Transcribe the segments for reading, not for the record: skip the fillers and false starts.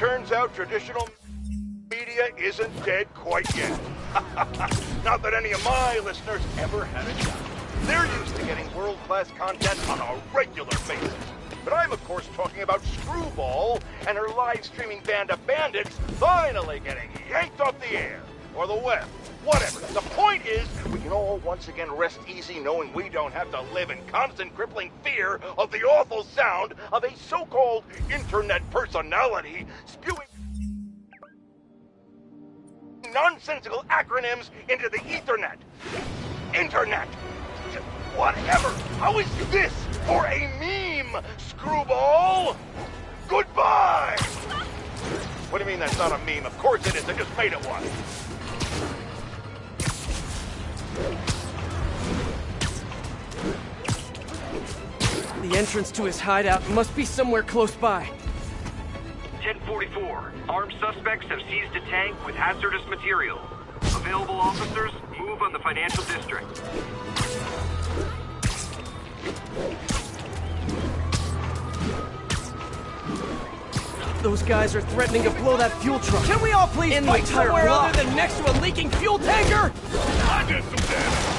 Turns out traditional media isn't dead quite yet. Not that any of my listeners ever had a job. They're used to getting world-class content on a regular basis. But I'm, of course, talking about Screwball and her live-streaming band of bandits finally getting yanked off the air. Or the web. Whatever. The point is, we can all once again rest easy knowing we don't have to live in constant crippling fear of the awful sound of a so-called internet personality spewing nonsensical acronyms into the Ethernet. Internet. Whatever. How is this for a meme, Screwball? Goodbye! What do you mean that's not a meme? Of course it is. I just made it one. The entrance to his hideout must be somewhere close by. 1044. Armed suspects have seized a tank with hazardous material. Available officers, move on the financial district. Those guys are threatening to blow that fuel truck. Can we all please fight somewhere other than next to a leaking fuel tanker? I did some damage.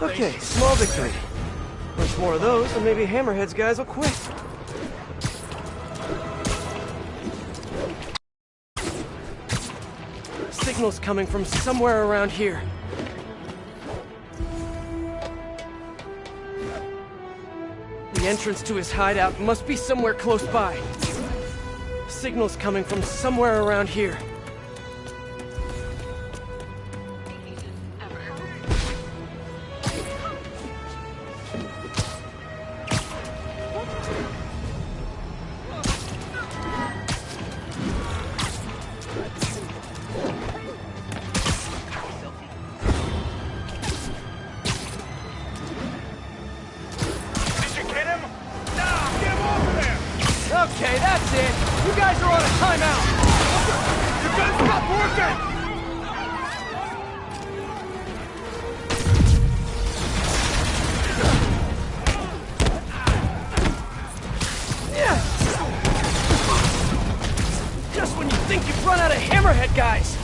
Okay, small victory. Bunch more of those, and maybe Hammerhead's guys will quit. Signal's coming from somewhere around here. The entrance to his hideout must be somewhere close by. Signal's coming from somewhere around here. Okay, that's it. You guys are on a timeout. You guys stop working! Just when you think you've run out of Hammerhead guys.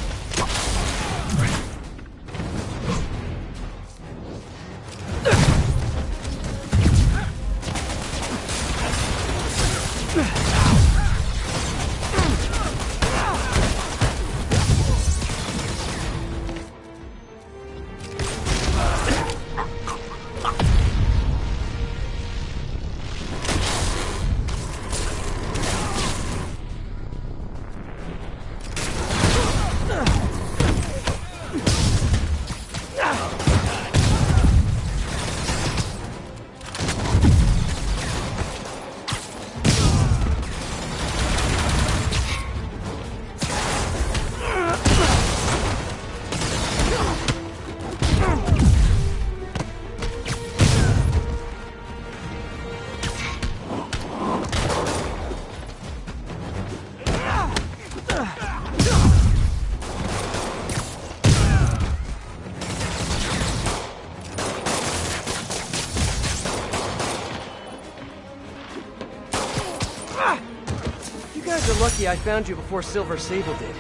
You're lucky I found you before Silver Sable did.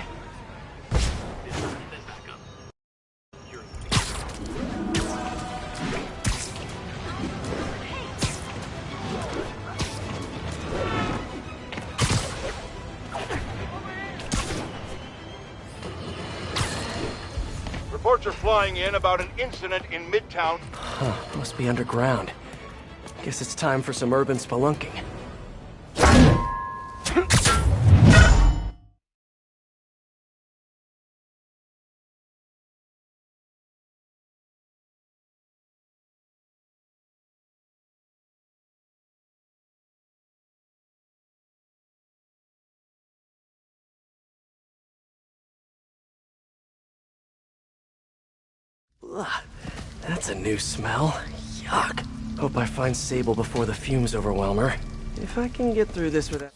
Reports are flying in about an incident in Midtown. Huh, must be underground. Guess it's time for some urban spelunking. Ugh, that's a new smell. Yuck. Hope I find Sable before the fumes overwhelm her. If I can get through this without...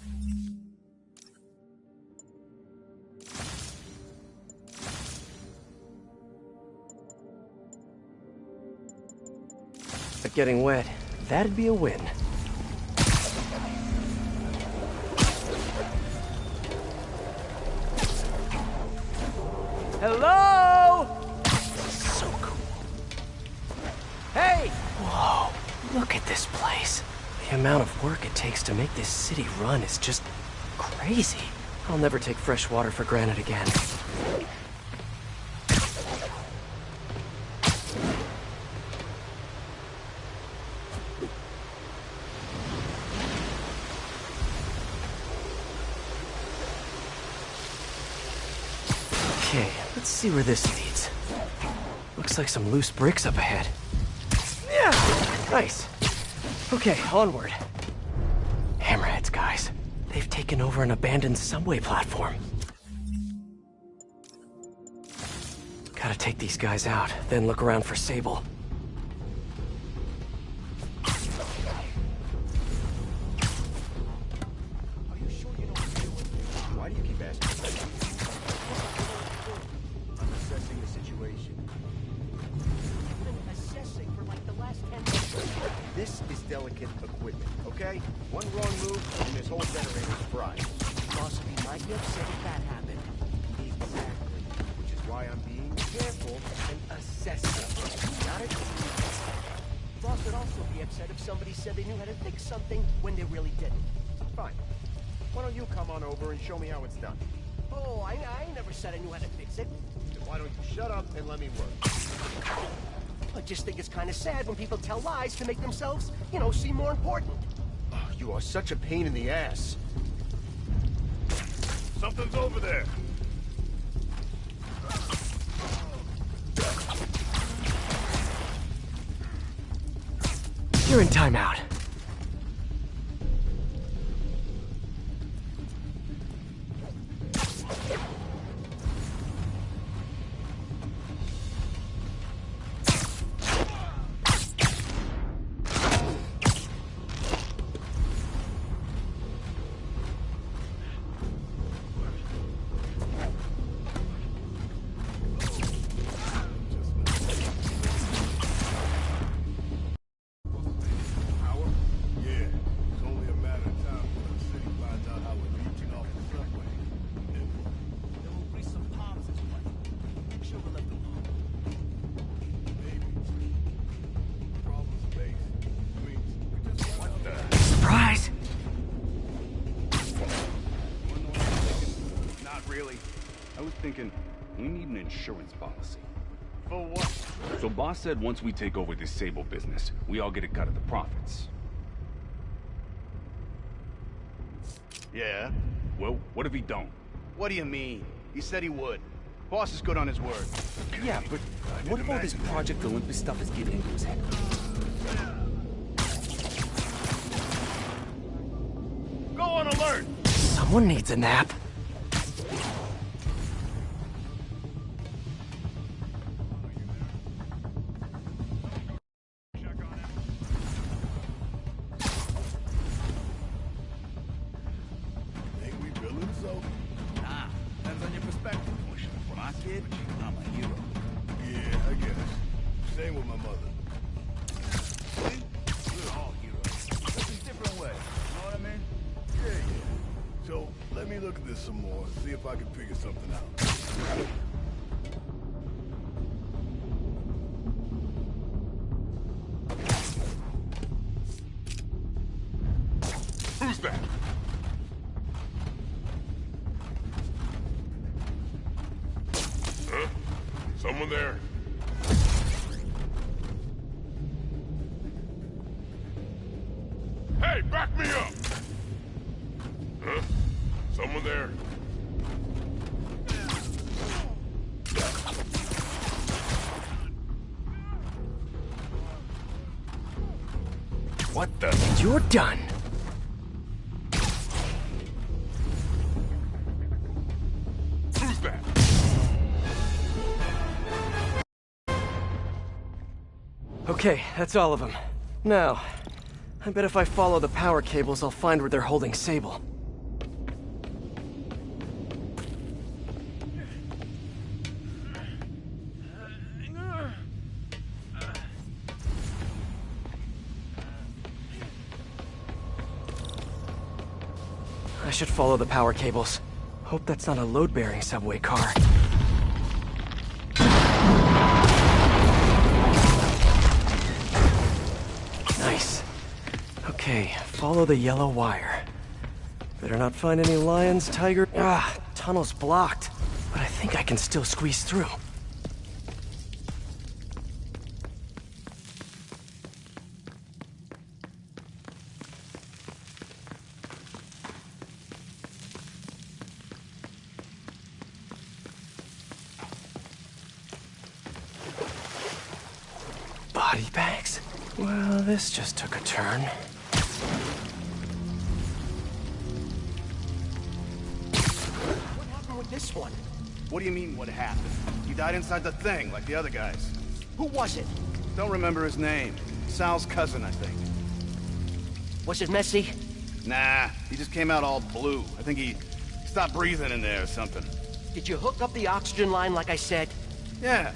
Getting wet, that'd be a win. Hello? So cool. Hey! Whoa, look at this place. The amount of work it takes to make this city run is just crazy. I'll never take fresh water for granted again. Okay, let's see where this leads. Looks like some loose bricks up ahead. Yeah, nice. Okay, onward. Hammerheads, guys. They've taken over an abandoned subway platform. Gotta take these guys out, then look around for Sable. Why do you keep asking? I'm assessing the situation. I've been assessing for like the last 10 minutes. This is delicate equipment, okay? One wrong move and this whole generator's fried. Boss, we might be upset if that happened. Exactly. Which is why I'm being careful and assessing. Got it? Boss would also be upset if somebody said they knew how to fix something when they really didn't. Fine. Why don't you come on over and show me how it's done? Oh, I never said I knew how to fix it. Then why don't you shut up and let me work? I just think it's kind of sad when people tell lies to make themselves, you know, seem more important. Oh, you are such a pain in the ass. Something's over there. You're in timeout. Surprise! Not really. I was thinking, we need an insurance policy. For what? So boss said once we take over this Sable business, we all get a cut of the profits. Yeah? Well, what if he don't? What do you mean? He said he would. Boss is good on his word. Yeah, but what if all this Project Olympus stuff is getting into his head? Go on alert! Someone needs a nap. Ain't we villains, so? Nah, depends on your perspective. For my kid, I'm a hero. Yeah, I guess. Same with my mother. See? We're all heroes. Just in different ways. You know what I mean? Yeah. So, let me look at this some more, see if I can figure something out. Who's that? Huh? Someone there? Hey, back me up! Huh? Someone there? What the? You're done. Who's that? Okay, that's all of them. Now, I bet if I follow the power cables, I'll find where they're holding Sable. I should follow the power cables. Hope that's not a load-bearing subway car. Nice. Okay, follow the yellow wire. Better not find any lions, tiger... Ah, tunnel's blocked. But I think I can still squeeze through. Body bags? Well, this just took a turn. What happened with this one? What do you mean, what happened? He died inside the thing, like the other guys. Who was it? Don't remember his name. Sal's cousin, I think. Was it messy? Nah, he just came out all blue. I think he stopped breathing in there or something. Did you hook up the oxygen line like I said? Yeah.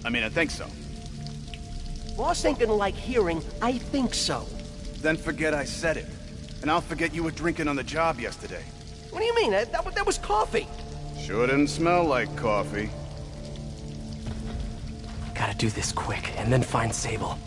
I mean, I think so. Boss ain't gonna like hearing, I think so. Then forget I said it. And I'll forget you were drinking on the job yesterday. What do you mean? That was coffee. Sure didn't smell like coffee. Gotta do this quick, and then find Sable.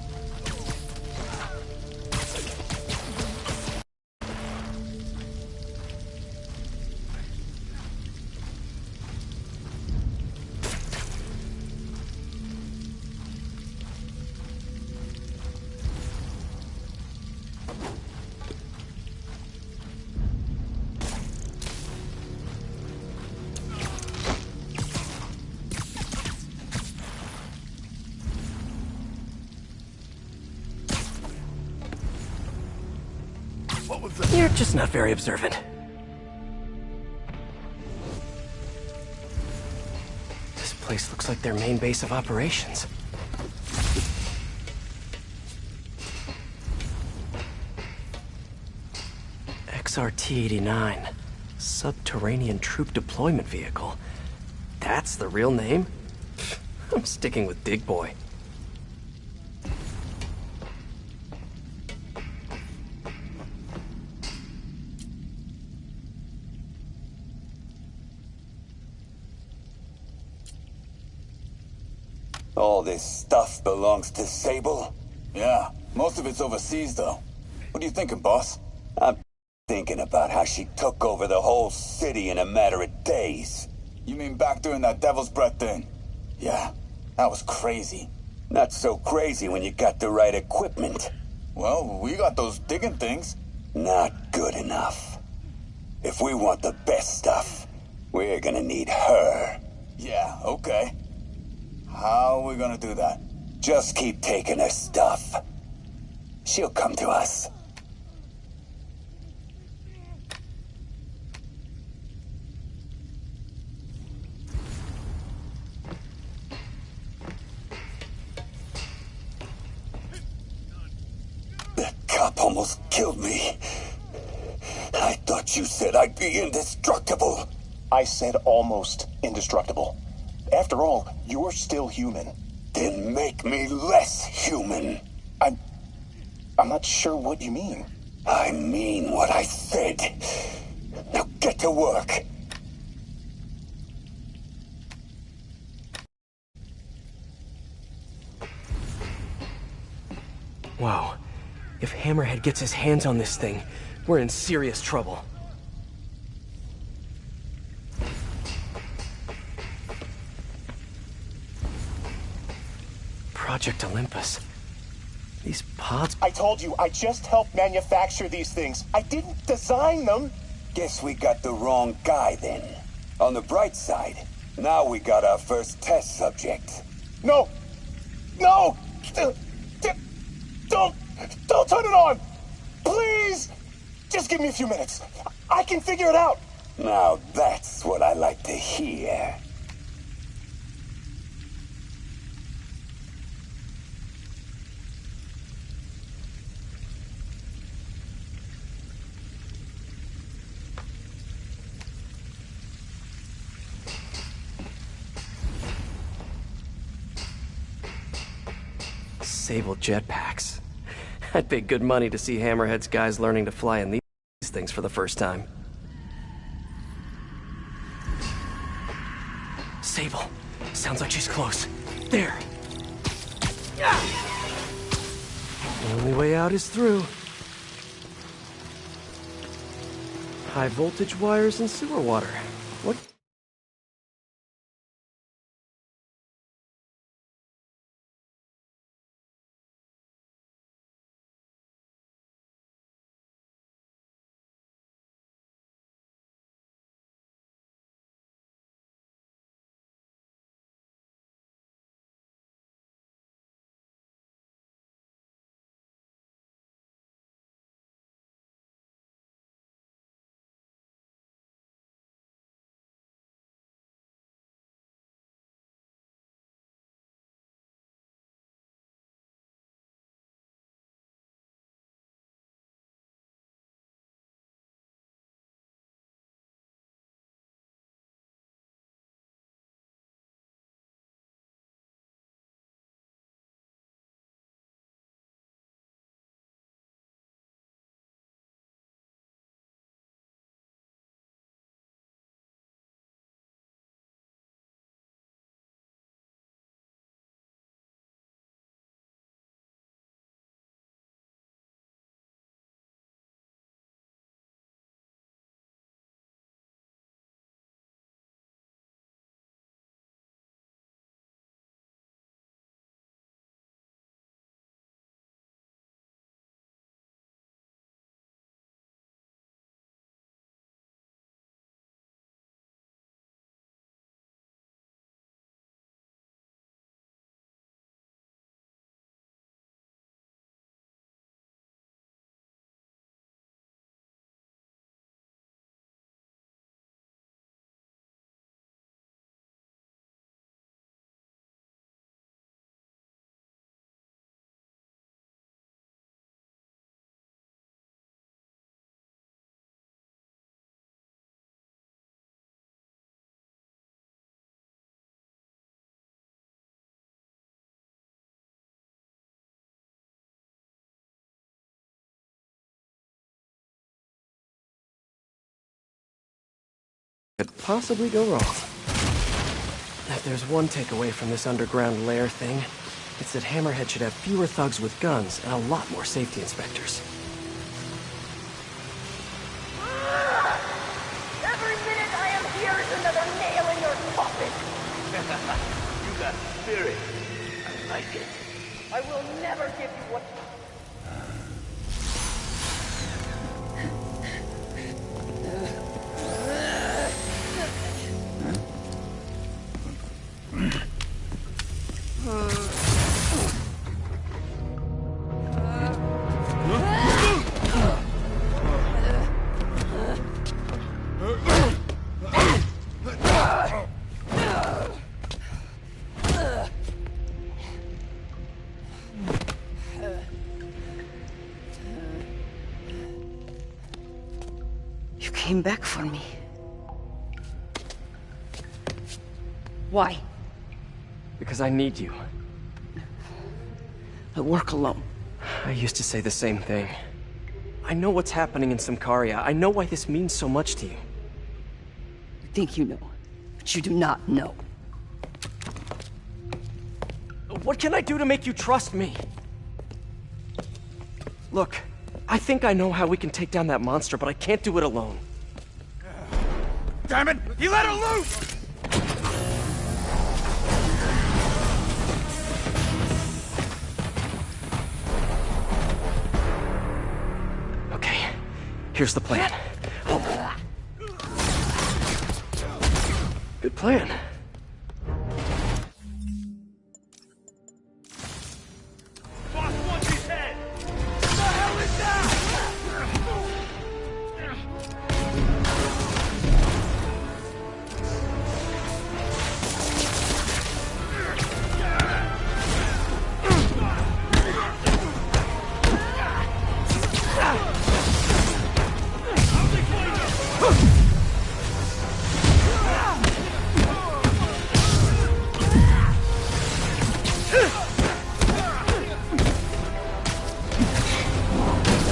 What was that? You're just not very observant. This place looks like their main base of operations. XRT-89. Subterranean Troop Deployment Vehicle. That's the real name? I'm sticking with Big Boy. All this stuff belongs to Sable? Yeah, most of it's overseas, though. What are you thinking, boss? I'm thinking about how she took over the whole city in a matter of days. You mean back during that Devil's Breath thing? Yeah, that was crazy. Not so crazy when you got the right equipment. Well, we got those digging things. Not good enough. If we want the best stuff, we're gonna need her. Yeah, okay. How are we gonna do that? Just keep taking her stuff. She'll come to us. That cop almost killed me. I thought you said I'd be indestructible. I said almost indestructible. After all, you're still human. Then make me less human. I'm not sure what you mean. I mean what I said. Now get to work. Wow. If Hammerhead gets his hands on this thing, we're in serious trouble. Project Olympus. These pods... I told you, I just helped manufacture these things. I didn't design them. Guess we got the wrong guy then. On the bright side, now we got our first test subject. No! No! Don't turn it on! Please! Just give me a few minutes. I can figure it out. Now that's what I like to hear. Sable jetpacks. I'd pay good money to see Hammerhead's guys learning to fly in these things for the first time. Sable. Sounds like she's close. There. The only way out is through. High voltage wires and sewer water. What? Could possibly go wrong. If there's one takeaway from this underground lair thing, it's that Hammerhead should have fewer thugs with guns and a lot more safety inspectors. Every minute I am here is another nail in your coffin. You got spirit. I like it. I will never give you what... You came back for me. Why? Because I need you. I work alone. I used to say the same thing. I know what's happening in Symkaria. I know why this means so much to you. You think you know, but you do not know. What can I do to make you trust me? Look, I think I know how we can take down that monster, but I can't do it alone. Damn it! You let her loose! Here's the plan. Good plan. Boss wants his head! What the hell is that?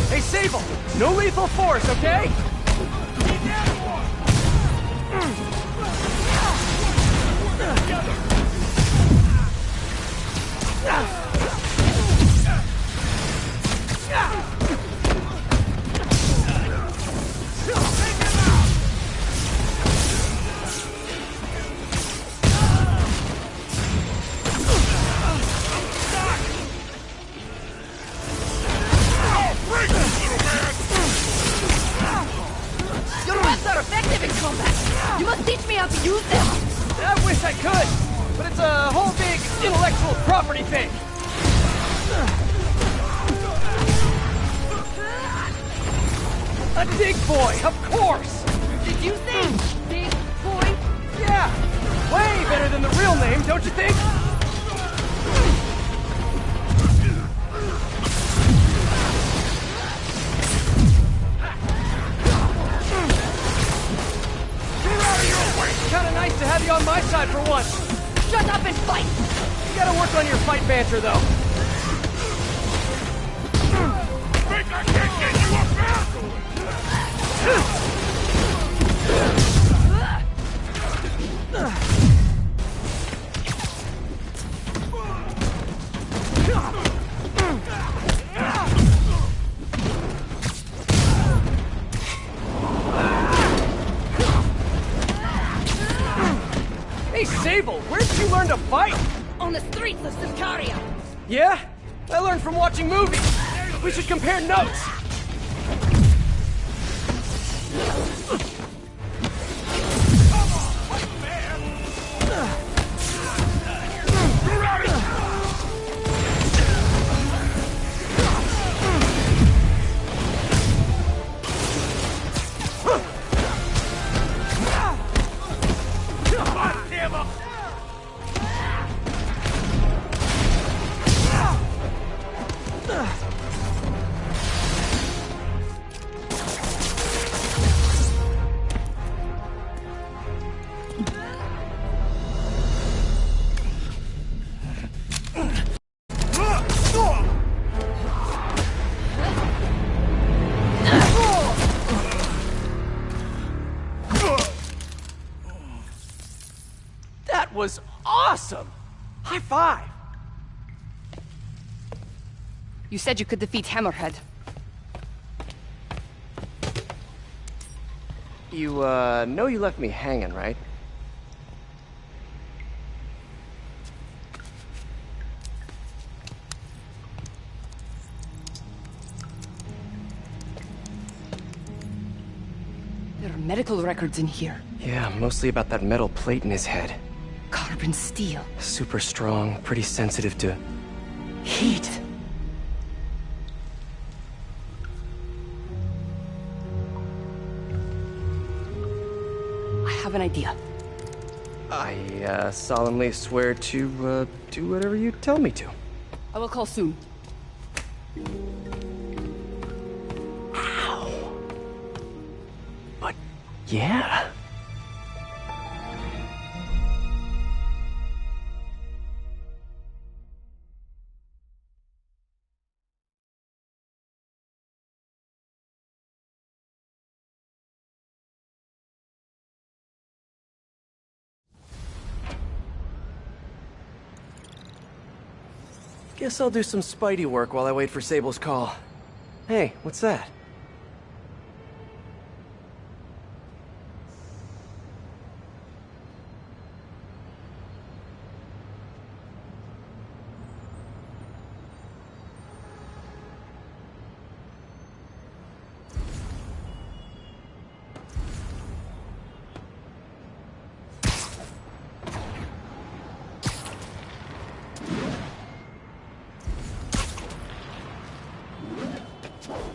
Hey, Sable! No lethal force, okay? Your weapons are effective in combat. You must teach me how to use them. I wish I could, but it's a whole big intellectual property thing. A dig boy, of course! Did you say big boy? Yeah! Way better than the real name, don't you think? Kinda nice to have you on my side for once. Shut up and fight! You gotta work on your fight banter, though. Think I can't get you up there? Hey, Sable, where did you learn to fight? On the streets of Sikaria. Yeah? I learned from watching movies. We should compare notes. That was awesome! High five! You said you could defeat Hammerhead. You, know you left me hanging, right? There are medical records in here. Yeah, mostly about that metal plate in his head. Carbon steel. Super strong, pretty sensitive to Heat. I have an idea. I, solemnly swear to, do whatever you tell me to. I will call soon. Ow. But, yeah. Guess I'll do some Spidey work while I wait for Sable's call. Hey, what's that?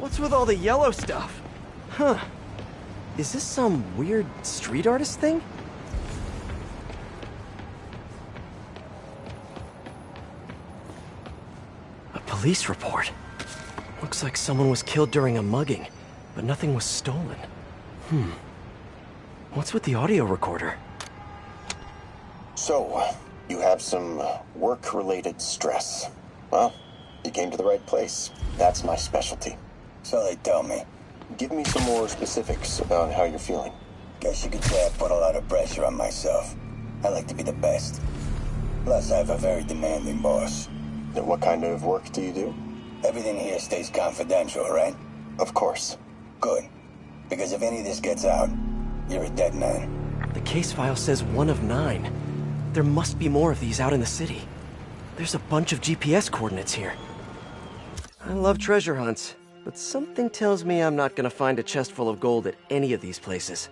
What's with all the yellow stuff? Huh. Is this some weird street artist thing? A police report. Looks like someone was killed during a mugging, but nothing was stolen. What's with the audio recorder? So, you have some work-related stress. Well, you came to the right place. That's my specialty. So they tell me. Give me some more specifics about how you're feeling. Guess you could say I put a lot of pressure on myself. I like to be the best. Plus, I have a very demanding boss. And what kind of work do you do? Everything here stays confidential, right? Of course. Good. Because if any of this gets out, you're a dead man. The case file says 1 of 9. There must be more of these out in the city. There's a bunch of GPS coordinates here. I love treasure hunts, but something tells me I'm not gonna find a chest full of gold at any of these places.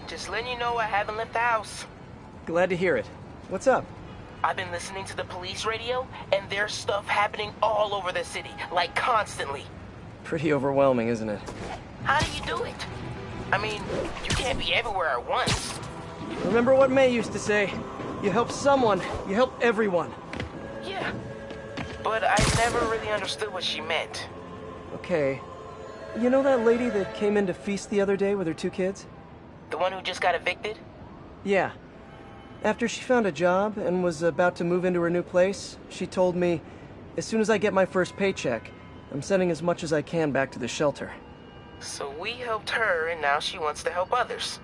Just letting you know I haven't left the house. Glad to hear it. What's up? I've been listening to the police radio, and there's stuff happening all over the city, like constantly. Pretty overwhelming, isn't it? How do you do it? I mean, you can't be everywhere at once. Remember what May used to say? You help someone, you help everyone. Yeah, but I never really understood what she meant. Okay. You know that lady that came in to feast the other day with her 2 kids? The one who just got evicted? Yeah. After she found a job and was about to move into her new place, she told me, as soon as I get my first paycheck, I'm sending as much as I can back to the shelter. So we helped her, and now she wants to help others.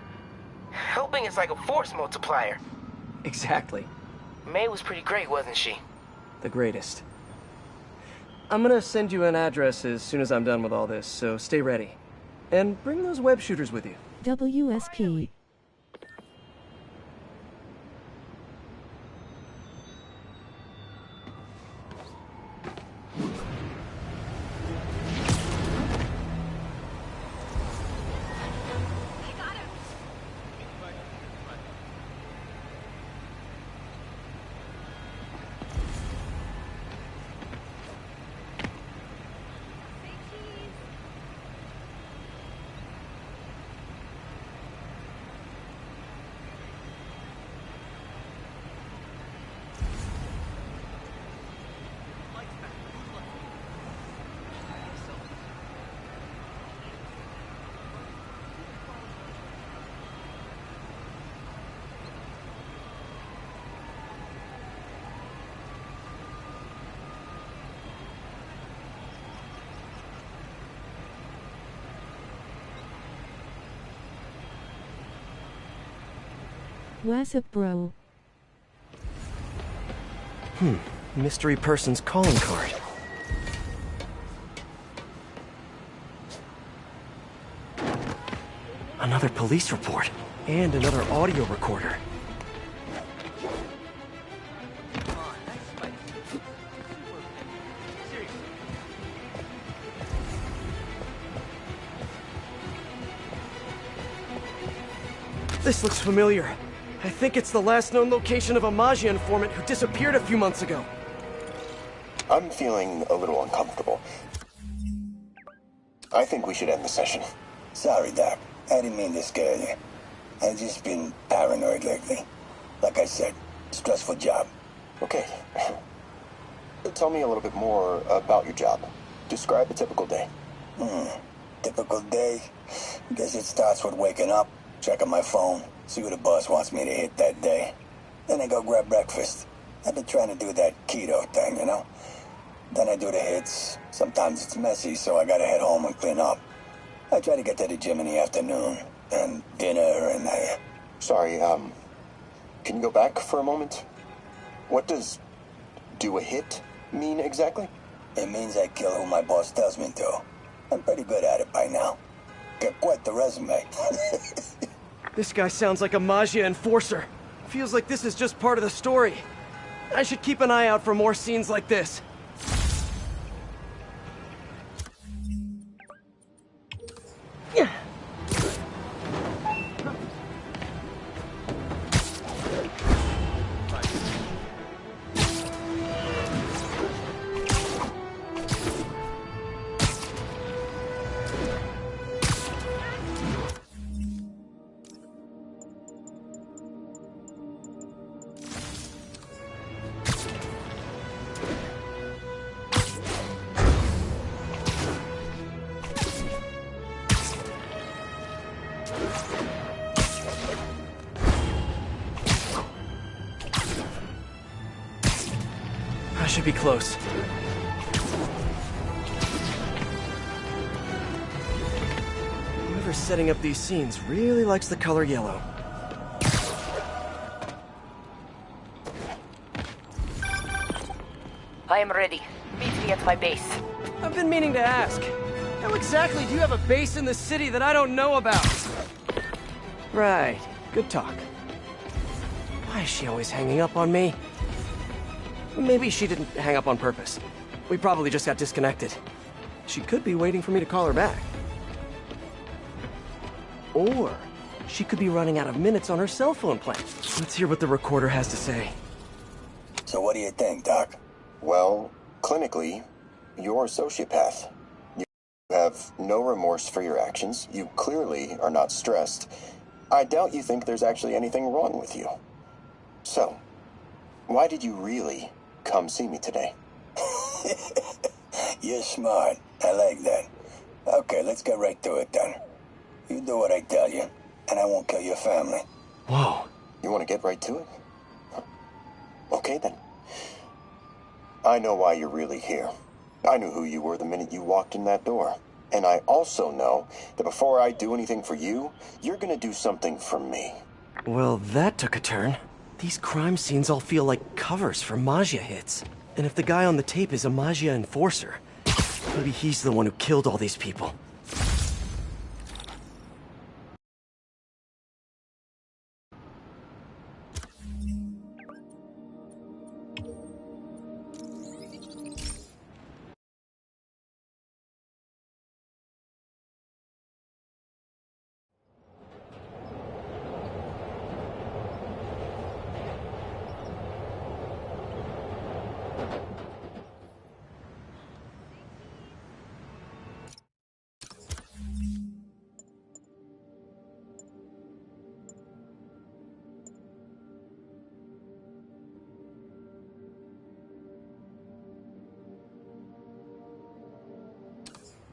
Helping is like a force multiplier. Exactly. May was pretty great, wasn't she? The greatest. I'm gonna send you an address as soon as I'm done with all this, so stay ready. And bring those web shooters with you. WSP. What's up, bro? Mystery person's calling card. Another police report. And another audio recorder. This looks familiar. I think it's the last known location of a Maggia informant who disappeared a few months ago. I'm feeling a little uncomfortable. I think we should end the session. Sorry, Doc. I didn't mean to scare you. I've just been paranoid lately. Like I said, stressful job. Okay. Tell me a little bit more about your job. Describe a typical day. Typical day? Guess it starts with waking up, checking my phone, see what the boss wants me to hit that day. Then I go grab breakfast. I've been trying to do that keto thing, you know? Then I do the hits. Sometimes it's messy, so I gotta head home and clean up. I try to get to the gym in the afternoon, and dinner, and I... Sorry, can you go back for a moment? What does do a hit mean exactly? It means I kill who my boss tells me to. I'm pretty good at it by now. Got quite the resume. This guy sounds like a Maggia enforcer. Feels like this is just part of the story. I should keep an eye out for more scenes like this. I should be close. Whoever's setting up these scenes really likes the color yellow. I am ready. Meet me at my base. I've been meaning to ask. How exactly do you have a base in the city that I don't know about? Right. Good talk. Why is she always hanging up on me? Maybe she didn't hang up on purpose. We probably just got disconnected. She could be waiting for me to call her back. Or she could be running out of minutes on her cell phone plan. Let's hear what the recorder has to say. So what do you think, Doc? Well, clinically, you're a sociopath. You have no remorse for your actions. You clearly are not stressed. I doubt you think there's actually anything wrong with you. So, why did you really come see me today? You're smart. I like that. Okay, let's get right to it then. You do what I tell you, and I won't kill your family. Whoa. You want to get right to it? Okay, then. I know why you're really here. I knew who you were the minute you walked in that door. And I also know that before I do anything for you, you're gonna do something for me. Well, that took a turn. These crime scenes all feel like covers for Maggia hits. And if the guy on the tape is a Maggia enforcer, maybe he's the one who killed all these people.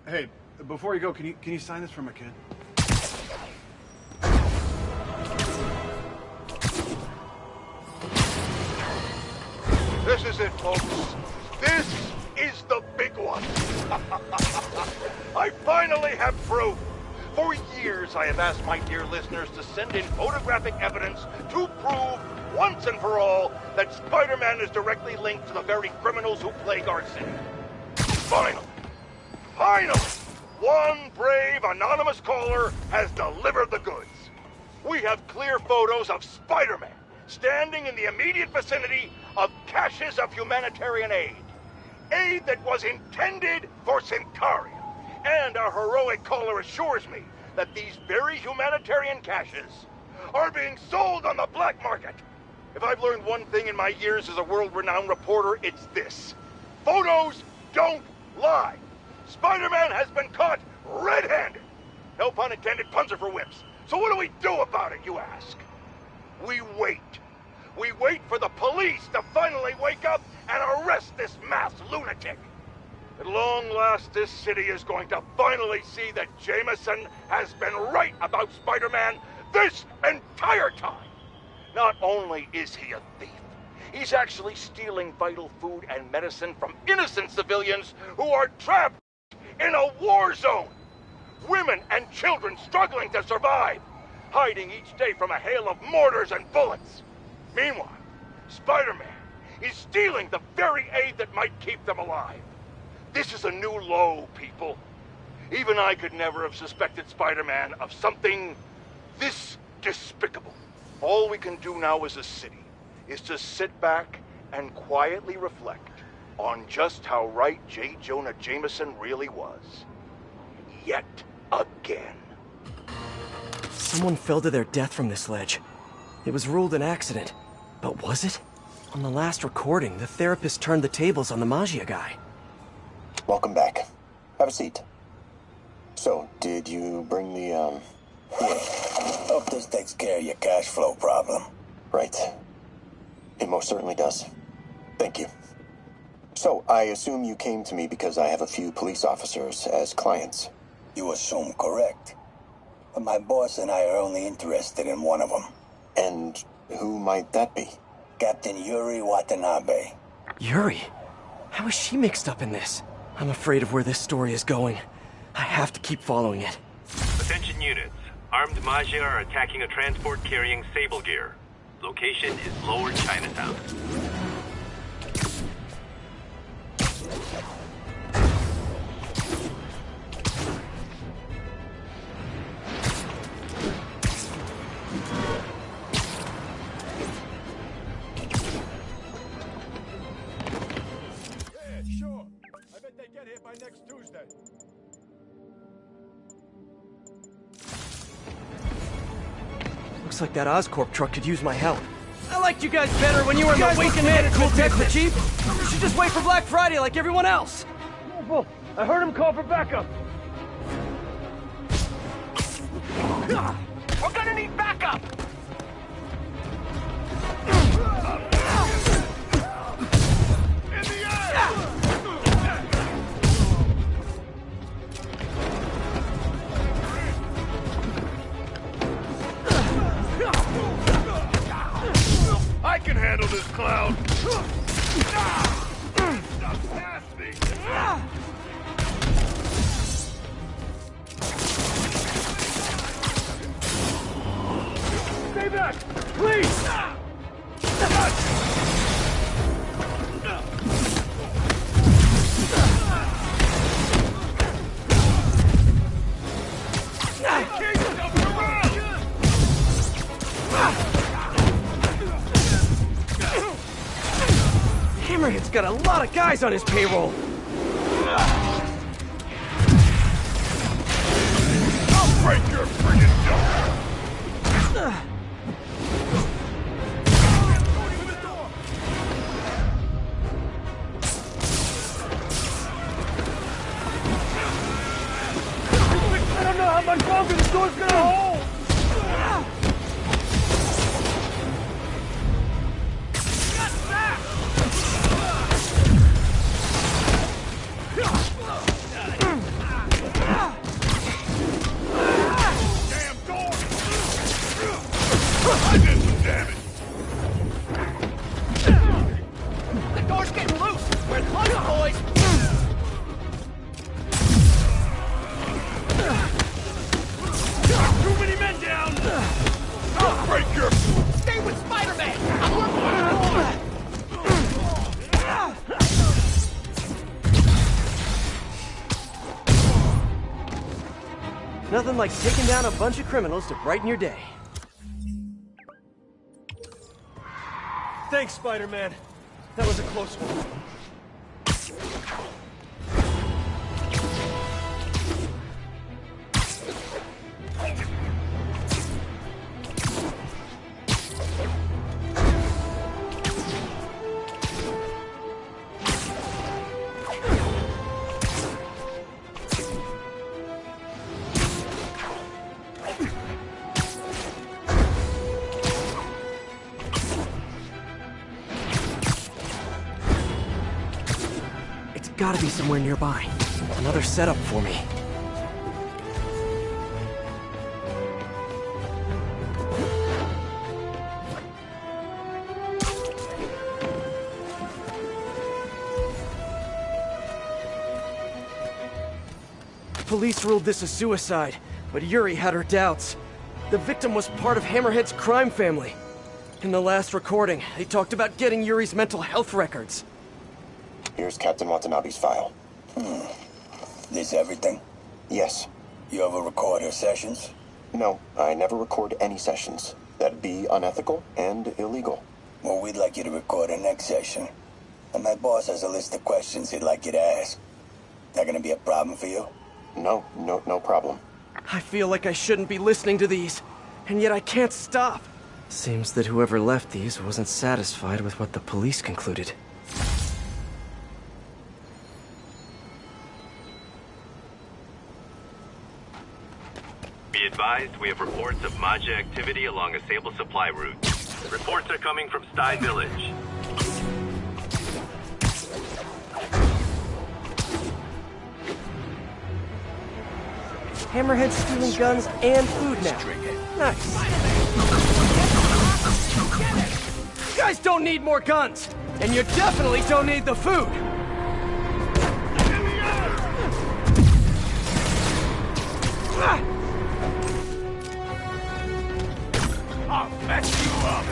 Hey, before you go, can you sign this for my kid? This is it, folks. This is the big one. I finally have proof. For years, I have asked my dear listeners to send in photographic evidence to prove, once and for all, that Spider-Man is directly linked to the very criminals who plague our city. Finally, one brave anonymous caller has delivered the goods. We have clear photos of Spider-Man standing in the immediate vicinity of caches of humanitarian aid. Aid that was intended for Centaria. And our heroic caller assures me that these very humanitarian caches are being sold on the black market. If I've learned one thing in my years as a world-renowned reporter, it's this. Photos don't lie. Spider-Man has been caught red-handed. No pun intended, puns are for whips. So what do we do about it, you ask? We wait. We wait for the police to finally wake up and arrest this mass lunatic. At long last, this city is going to finally see that Jameson has been right about Spider-Man this entire time. Not only is he a thief, he's actually stealing vital food and medicine from innocent civilians who are trapped in a war zone. Women and children struggling to survive, hiding each day from a hail of mortars and bullets. Meanwhile, Spider-Man is stealing the very aid that might keep them alive. This is a new low, people. Even I could never have suspected Spider-Man of something this despicable. All we can do now as a city is to sit back and quietly reflect on just how right J. Jonah Jameson really was. Yet again. Someone fell to their death from this ledge. It was ruled an accident. But was it? On the last recording, the therapist turned the tables on the Maggia guy. Welcome back. Have a seat. So, did you bring the, Yeah. Hope this takes care of your cash flow problem. Right. It most certainly does. Thank you. So, I assume you came to me because I have a few police officers as clients. You assume correct. But my boss and I are only interested in one of them. And who might that be? Captain Yuri Watanabe. Yuri? How is she mixed up in this? I'm afraid of where this story is going. I have to keep following it. Attention units. Armed Maggia are attacking a transport carrying Sable gear. Location is Lower Chinatown. Yeah, sure. I bet they get here by next Tuesday. Looks like that Oscorp truck could use my help. I liked you guys better when you were in the waste management business, Chief. You should just wait for Black Friday like everyone else. Careful! I heard him call for backup. We're gonna need backup! I can handle this clown! Stop past me! Stay back! Please! Hammerhead's got a lot of guys on his payroll. I'll break your friggin' jaw! I don't know how much longer this door's gonna hold! Nothing like taking down a bunch of criminals to brighten your day. Thanks, Spider-Man. That was a close one. Gotta be somewhere nearby. Another setup for me. Police ruled this a suicide, but Yuri had her doubts. The victim was part of Hammerhead's crime family. In the last recording, they talked about getting Yuri's mental health records. Here's Captain Watanabe's file. This everything? Yes. You ever record her sessions? No, I never record any sessions. That'd be unethical and illegal. Well, we'd like you to record our next session. And my boss has a list of questions he'd like you to ask. That gonna be a problem for you? No problem. I feel like I shouldn't be listening to these, and yet I can't stop. Seems that whoever left these wasn't satisfied with what the police concluded. Be advised, we have reports of Maja activity along a Sable supply route. Reports are coming from Sty Village. Hammerhead's stealing guns and food now. Nice. You guys don't need more guns, and you definitely don't need the food. I'll mess you up!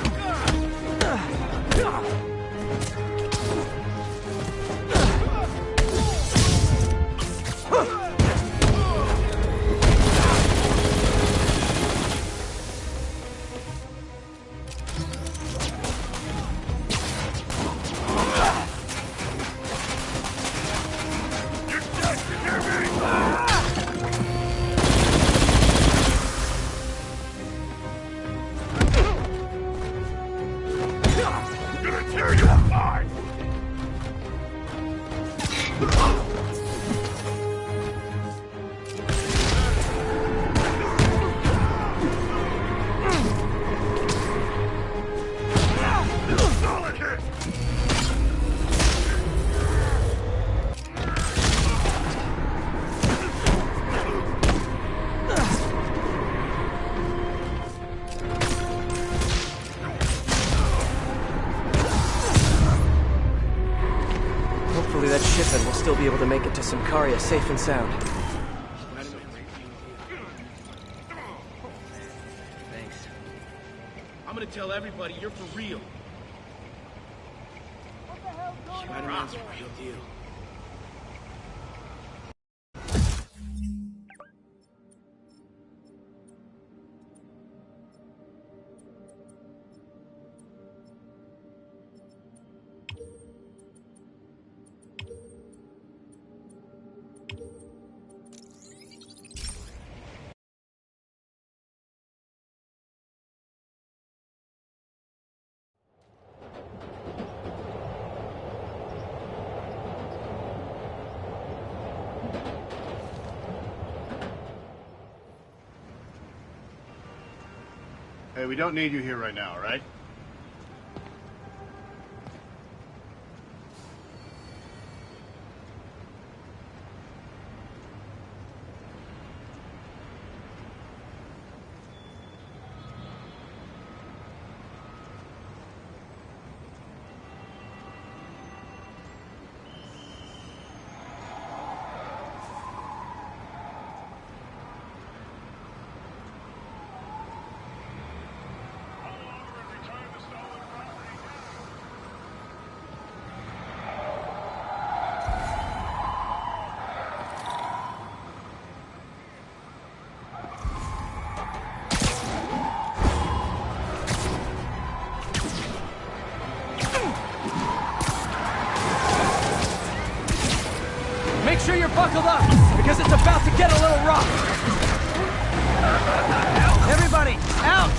still be able to make it to Symkaria safe and sound. Thanks. I'm gonna tell everybody you're for real. Spider-Man's a real deal. Hey, we don't need you here right now, all right? Make sure you're buckled up, because it's about to get a little rough. Everybody, out!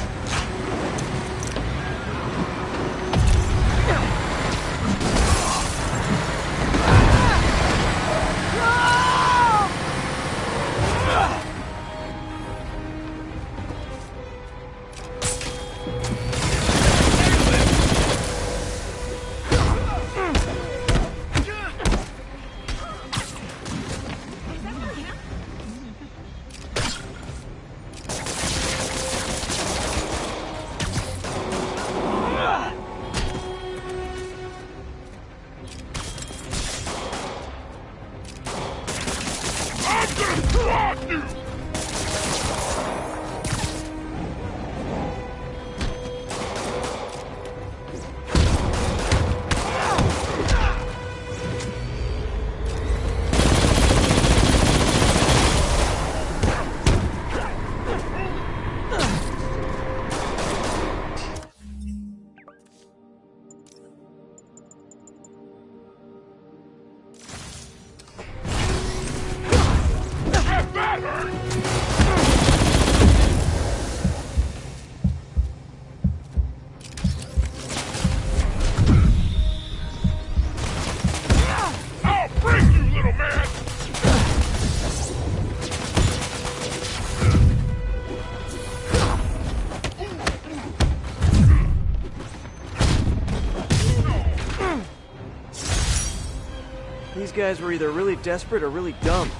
These guys were either really desperate or really dumb.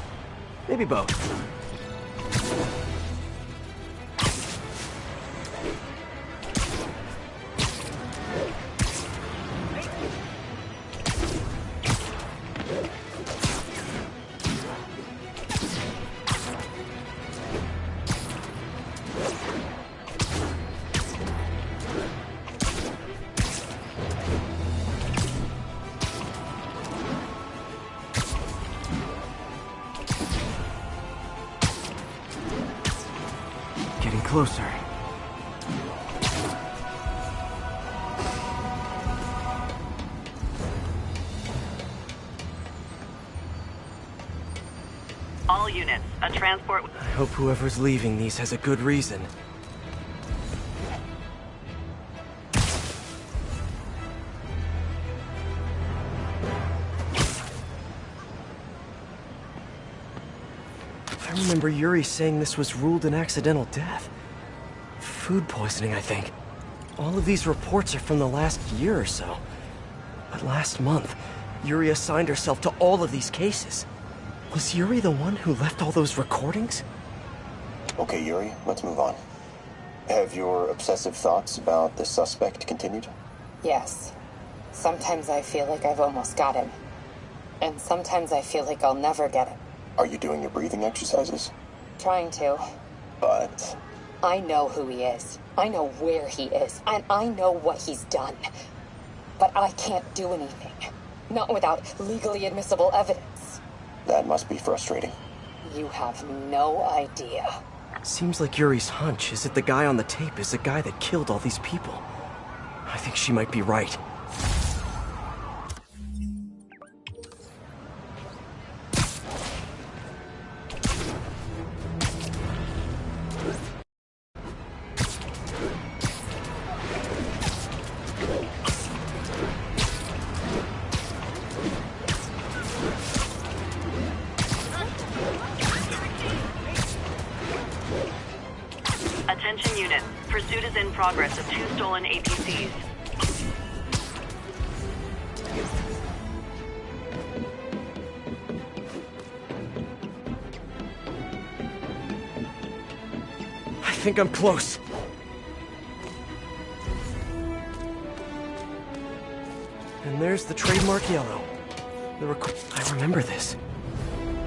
Maybe both. Closer. All units, a transport... I hope whoever's leaving these has a good reason. I remember Yuri saying this was ruled an accidental death. Food poisoning, I think. All of these reports are from the last year or so. But last month, Yuri assigned herself to all of these cases. Was Yuri the one who left all those recordings? Okay, Yuri, let's move on. Have your obsessive thoughts about the suspect continued? Yes. Sometimes I feel like I've almost got him. And sometimes I feel like I'll never get it. Are you doing your breathing exercises? Trying to. But... I know who he is. I know where he is. And I know what he's done. But I can't do anything. Not without legally admissible evidence. That must be frustrating. You have no idea. Seems like Yuri's hunch is that the guy on the tape is the guy that killed all these people. I think she might be right. Attention units. Pursuit is in progress of 2 stolen APCs. I think I'm close. And there's the trademark yellow. I remember this.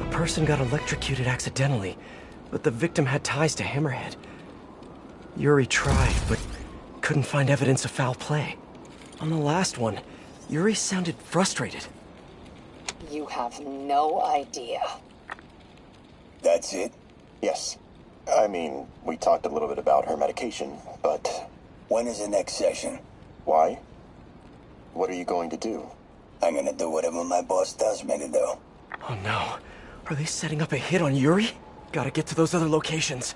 A person got electrocuted accidentally, but the victim had ties to Hammerhead. Yuri tried, but couldn't find evidence of foul play. On the last one, Yuri sounded frustrated. You have no idea. That's it? Yes. I mean, we talked a little bit about her medication, but... When is the next session? Why? What are you going to do? I'm gonna do whatever my boss tells me to do. Oh no. Are they setting up a hit on Yuri? Gotta get to those other locations.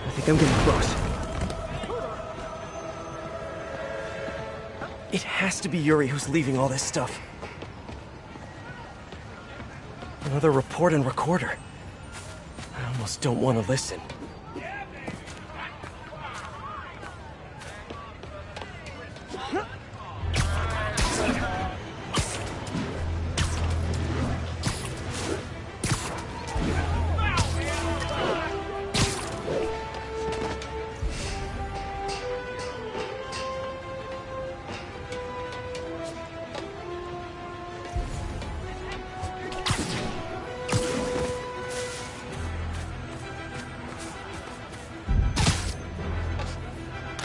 I think I'm getting close. It has to be Yuri who's leaving all this stuff. Another report and recorder. I almost don't want to listen.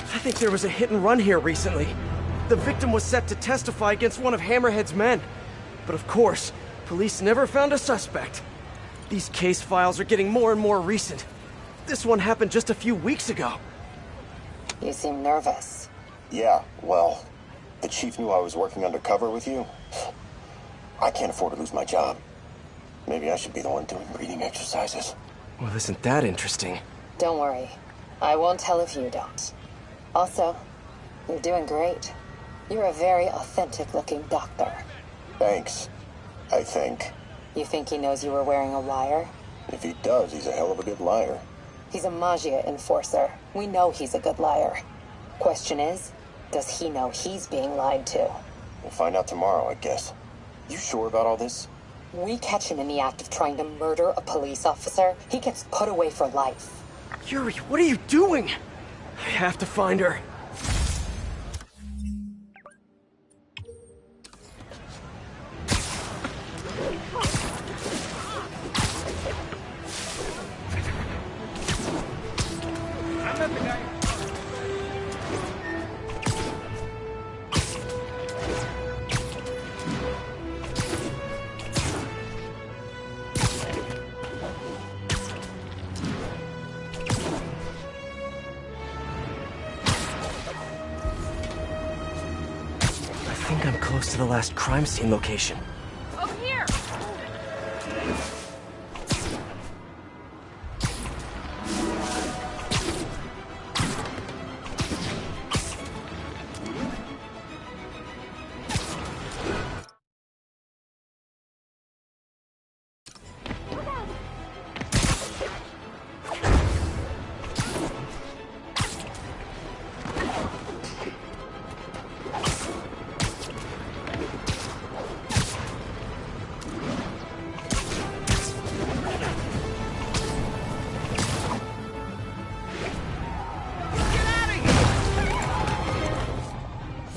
I think there was a hit and run here recently. The victim was set to testify against one of Hammerhead's men. But of course, police never found a suspect. These case files are getting more and more recent. This one happened just a few weeks ago. You seem nervous. Yeah, well, the chief knew I was working undercover with you. I can't afford to lose my job. Maybe I should be the one doing breathing exercises. Well, isn't that interesting? Don't worry. I won't tell if you don't. Also, you're doing great. You're a very authentic-looking doctor. Thanks, I think. You think he knows you were wearing a wire? If he does, he's a hell of a good liar. He's a Maggia enforcer. We know he's a good liar. Question is, does he know he's being lied to? We'll find out tomorrow, I guess. You sure about all this? We catch him in the act of trying to murder a police officer, he gets put away for life. Yuri, what are you doing? I have to find her. I'm not the guy. to the last crime scene location. Over here!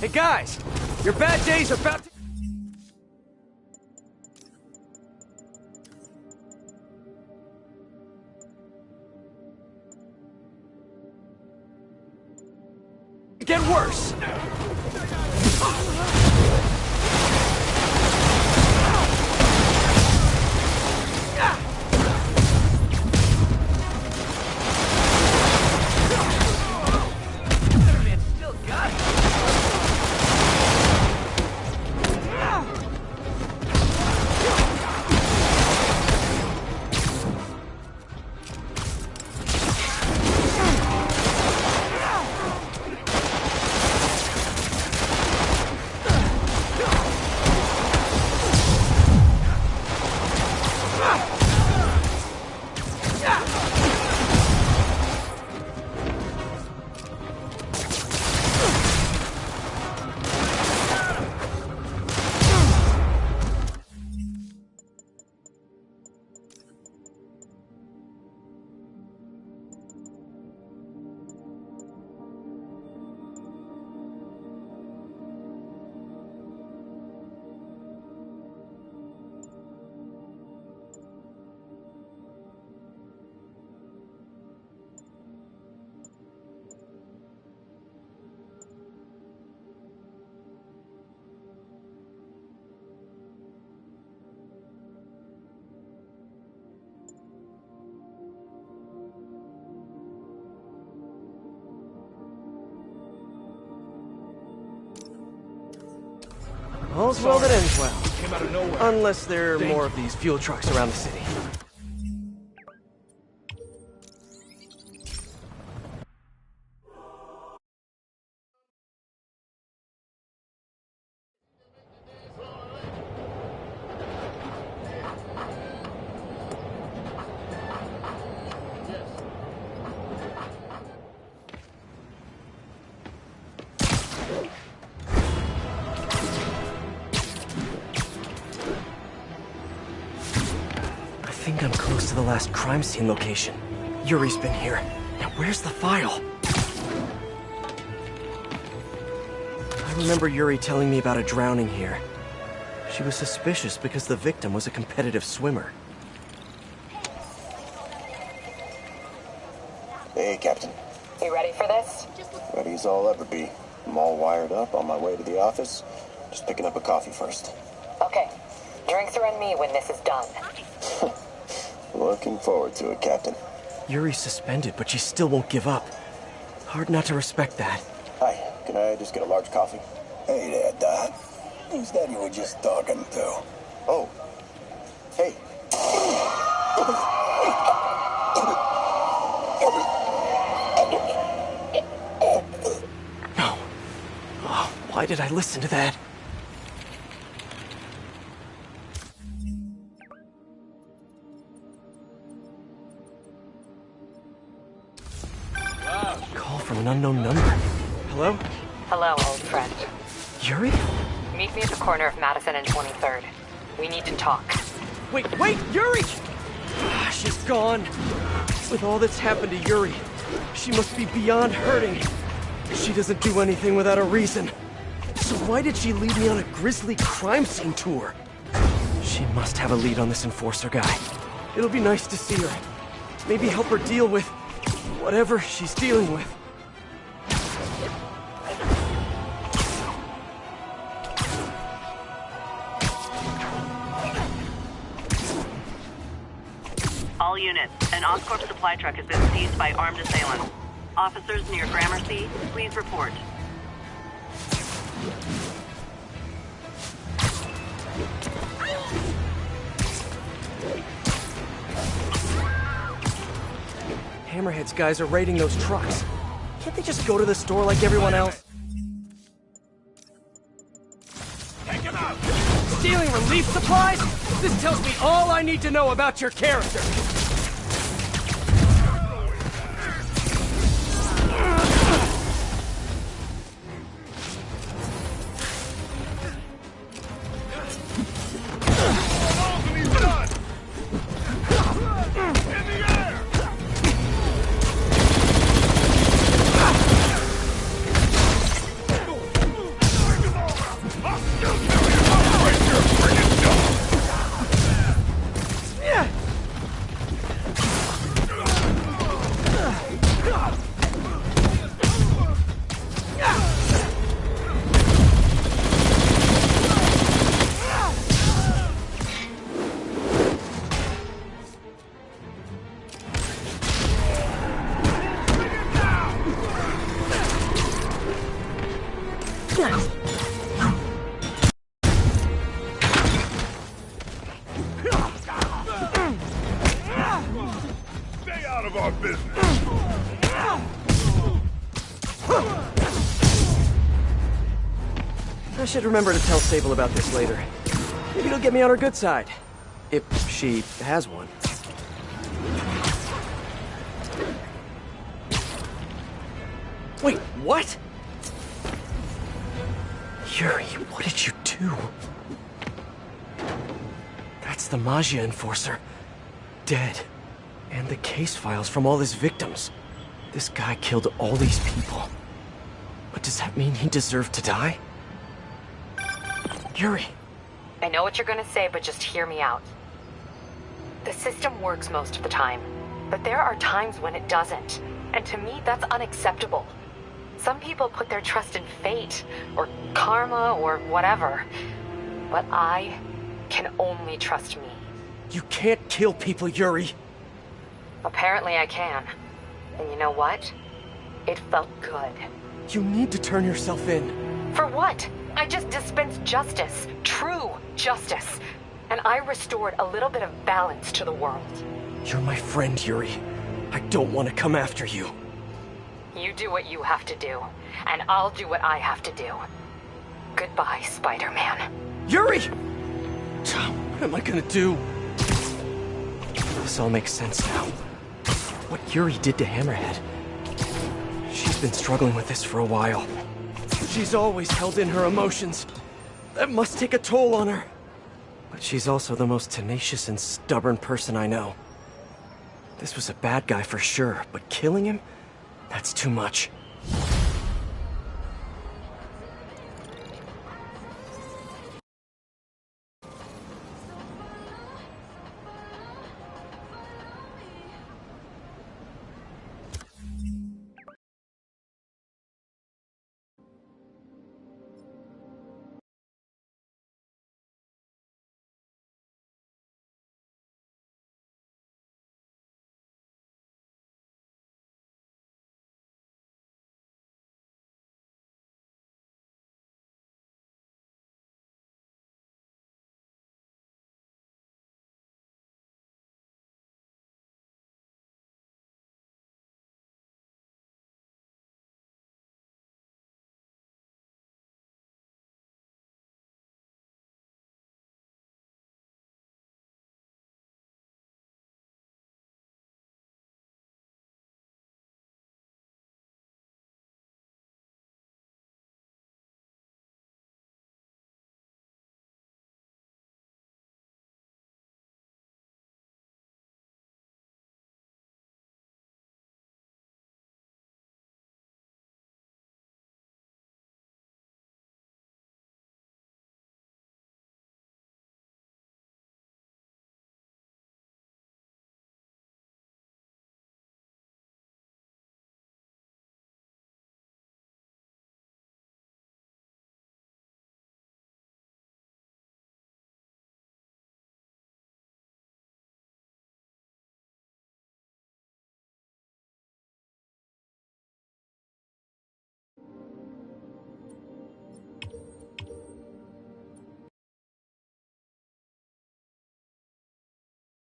Hey guys, your bad days are about to... get worse! All's well that ends well. Came out of nowhere. Unless there are more of these fuel trucks around the city. I think I'm close to the last crime scene location. Yuri's been here. Now where's the file? I remember Yuri telling me about a drowning here. She was suspicious because the victim was a competitive swimmer. Hey, Captain. You ready for this? Ready as I'll ever be. I'm all wired up on my way to the office. Just picking up a coffee first. Okay. Drinks are on me when this is done. Looking forward to it, Captain. Yuri's suspended, but she still won't give up. Hard not to respect that. Hi, can I just get a large coffee? Hey there, Dot. Who's that you were just talking to? Oh. Hey. No. Oh, why did I listen to that? Call from an unknown number. Hello? Hello, old friend. Yuri? Meet me at the corner of Madison and 23rd. We need to talk. Wait, Yuri! She's gone. With all that's happened to Yuri, she must be beyond hurting. She doesn't do anything without a reason. So why did she lead me on a grisly crime scene tour? She must have a lead on this enforcer guy. It'll be nice to see her. Maybe help her deal with whatever she's dealing with. All units, an Oscorp supply truck has been seized by armed assailants. Officers near Gramercy, please report. Hammerhead's guys are raiding those trucks. Can't they just go to the store like everyone else? Take him out! Stealing relief supplies? This tells me all I need to know about your character. Stay out of our business. I should remember to tell Sable about this later. Maybe it'll get me on her good side. If she has one. Wait, what? Yuri, what did you do? That's the Maggia enforcer. Dead. And the case files from all his victims. This guy killed all these people. But does that mean he deserved to die? Yuri. I know what you're gonna say, but just hear me out. The system works most of the time, but there are times when it doesn't. And to me, that's unacceptable. Some people put their trust in fate, or karma, or whatever. But I can only trust me. You can't kill people, Yuri. Apparently I can. And you know what? It felt good. You need to turn yourself in. For what? I just dispensed justice. True justice. And I restored a little bit of balance to the world. You're my friend, Yuri. I don't want to come after you. You do what you have to do, and I'll do what I have to do. Goodbye, Spider-Man. Yuri! What am I gonna do? This all makes sense now. What Yuri did to Hammerhead. She's been struggling with this for a while. She's always held in her emotions. That must take a toll on her. But she's also the most tenacious and stubborn person I know. This was a bad guy for sure, but killing him? That's too much.